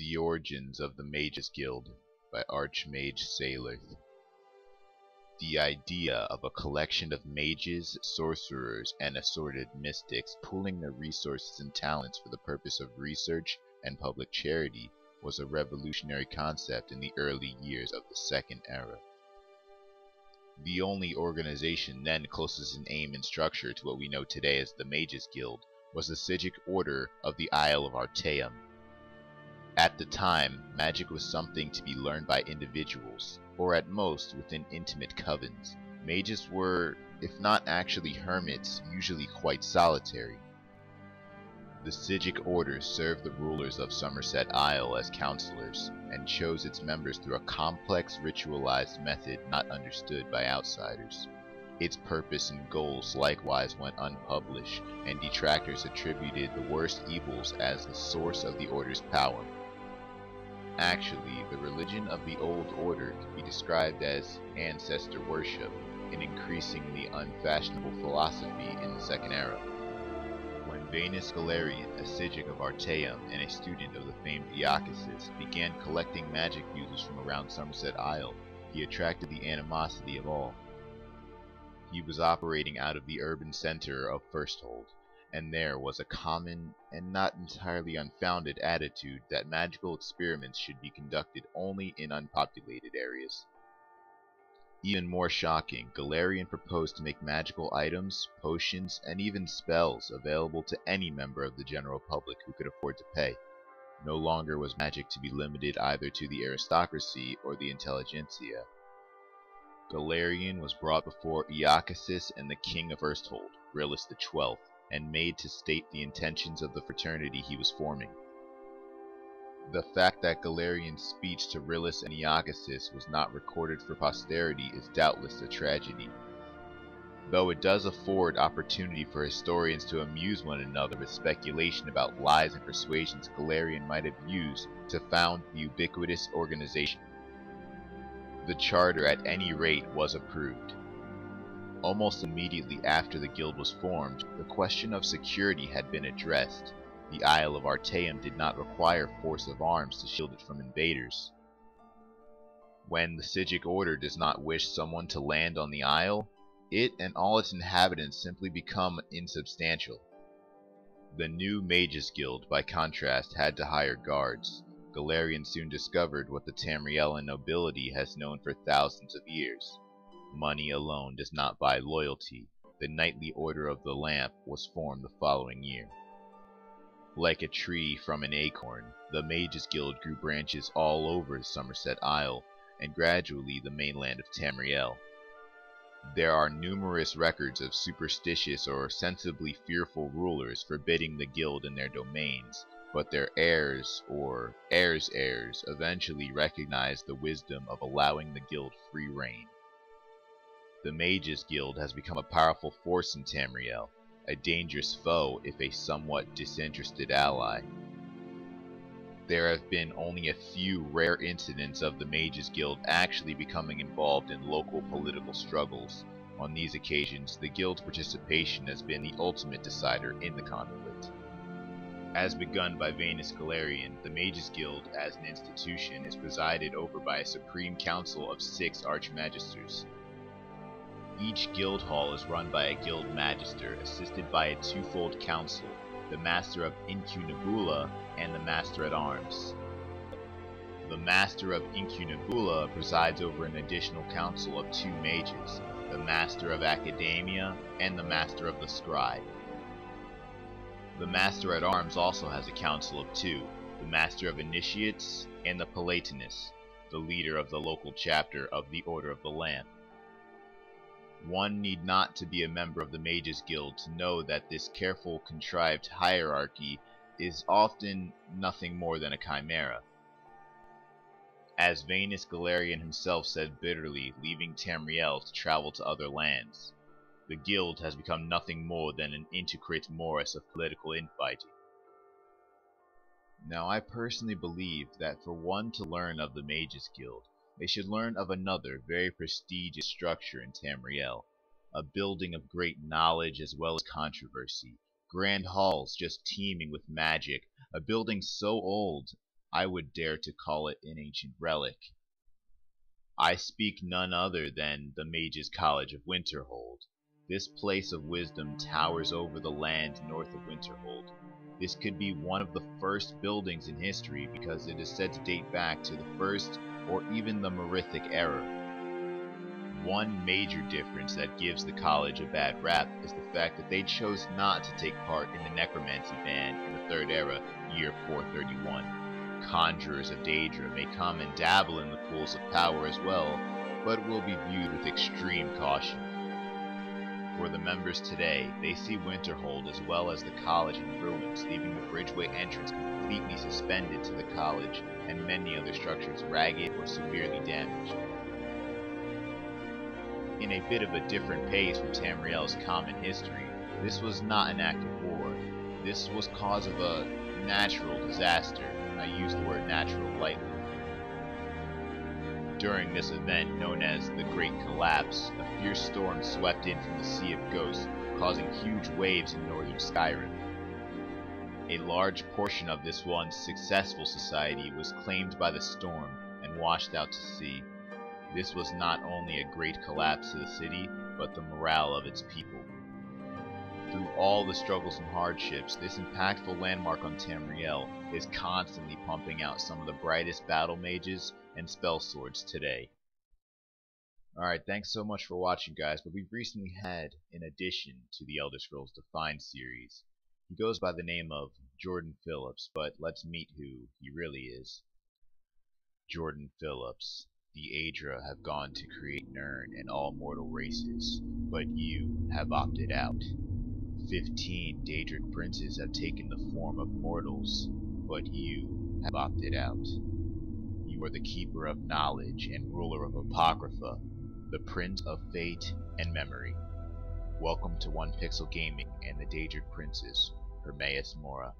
The Origins of the Mages Guild by Archmage Saileth. The idea of a collection of mages, sorcerers, and assorted mystics pooling their resources and talents for the purpose of research and public charity was a revolutionary concept in the early years of the Second Era. The only organization then closest in aim and structure to what we know today as the Mages Guild was the Psijic Order of the Isle of Artaeum. At the time, magic was something to be learned by individuals, or at most within intimate covens. Mages were, if not actually hermits, usually quite solitary. The Psijic Order served the rulers of Somerset Isle as counselors, and chose its members through a complex ritualized method not understood by outsiders. Its purpose and goals likewise went unpublished, and detractors attributed the worst evils as the source of the Order's power. Actually, the religion of the Old Order can be described as ancestor worship, an increasingly unfashionable philosophy in the Second Era. When Vasus Galerion, a Psijic of Artaeum and a student of the famed Iacasis, began collecting magic users from around Somerset Isle, he attracted the animosity of all. He was operating out of the urban center of Firsthold, and there was a common and not entirely unfounded attitude that magical experiments should be conducted only in unpopulated areas. Even more shocking, Galerion proposed to make magical items, potions, and even spells available to any member of the general public who could afford to pay. No longer was magic to be limited either to the aristocracy or the intelligentsia. Galerion was brought before Iacasis and the King of Firsthold, Rillis XII, and made to state the intentions of the fraternity he was forming. The fact that Galerion's speech to Rillis and Iacasis was not recorded for posterity is doubtless a tragedy, though it does afford opportunity for historians to amuse one another with speculation about lies and persuasions Galerion might have used to found the ubiquitous organization. The charter at any rate was approved. Almost immediately after the guild was formed, the question of security had been addressed. The Isle of Artaeum did not require force of arms to shield it from invaders. When the Psijic Order does not wish someone to land on the Isle, it and all its inhabitants simply become insubstantial. The new Mages Guild, by contrast, had to hire guards. Galerion soon discovered what the Tamrielan nobility has known for thousands of years. Money alone does not buy loyalty. The Knightly Order of the Lamp was formed the following year. Like a tree from an acorn, the Mages Guild grew branches all over Somerset Isle, and gradually the mainland of Tamriel. There are numerous records of superstitious or sensibly fearful rulers forbidding the guild in their domains, but their heirs, or heirs' heirs, eventually recognized the wisdom of allowing the guild free rein. The Mages Guild has become a powerful force in Tamriel, a dangerous foe if a somewhat disinterested ally. There have been only a few rare incidents of the Mages Guild actually becoming involved in local political struggles. On these occasions, the guild's participation has been the ultimate decider in the conflict. As begun by Vasus Galerion, the Mages Guild as an institution is presided over by a supreme council of 6 archmagisters. Each guild hall is run by a guild magister, assisted by a twofold council, the Master of Incunabula and the Master at Arms. The Master of Incunabula presides over an additional council of 2 mages, the Master of Academia and the Master of the Scribe. The Master at Arms also has a council of 2, the Master of Initiates and the Palatinus, the leader of the local chapter of the Order of the Lamp. One need not to be a member of the Mages Guild to know that this careful, contrived hierarchy is often nothing more than a chimera. As Vasus Galerion himself said bitterly, leaving Tamriel to travel to other lands, the guild has become nothing more than an intricate morass of political infighting. Now, I personally believe that for one to learn of the Mages Guild, they should learn of another very prestigious structure in Tamriel, a building of great knowledge as well as controversy, grand halls just teeming with magic, a building so old I would dare to call it an ancient relic. I speak none other than the Mages College of Winterhold. This place of wisdom towers over the land north of Winterhold. This could be one of the first buildings in history because it is said to date back to the first or even the Merithic era. One major difference that gives the college a bad rap is the fact that they chose not to take part in the necromancy ban in the Third Era, year 431. Conjurers of Daedra may come and dabble in the pools of power as well, but will be viewed with extreme caution. For the members today, they see Winterhold as well as the college in ruins, leaving the bridgeway entrance completely suspended to the college and many other structures ragged or severely damaged. In a bit of a different pace from Tamriel's common history, this was not an act of war. This was cause of a natural disaster. I use the word natural lightly. During this event, known as the Great Collapse, a fierce storm swept in from the Sea of Ghosts, causing huge waves in northern Skyrim. A large portion of this once successful society was claimed by the storm and washed out to sea. This was not only a great collapse to the city, but the morale of its people. Through all the struggles and hardships, this impactful landmark on Tamriel is constantly pumping out some of the brightest battle mages and spell swords today. Alright, thanks so much for watching, guys, but we've recently had an addition to the Elder Scrolls Defined series. He goes by the name of Jordan Phillips, but let's meet who he really is. Jordan Phillips. The Aedra have gone to create Nirn and all mortal races, but you have opted out. 15 Daedric princes have taken the form of mortals, but you have opted out. You are the keeper of knowledge and ruler of Apocrypha, the prince of fate and memory. Welcome to One Pixel Gaming and the Daedric Princes, Hermaeus Mora.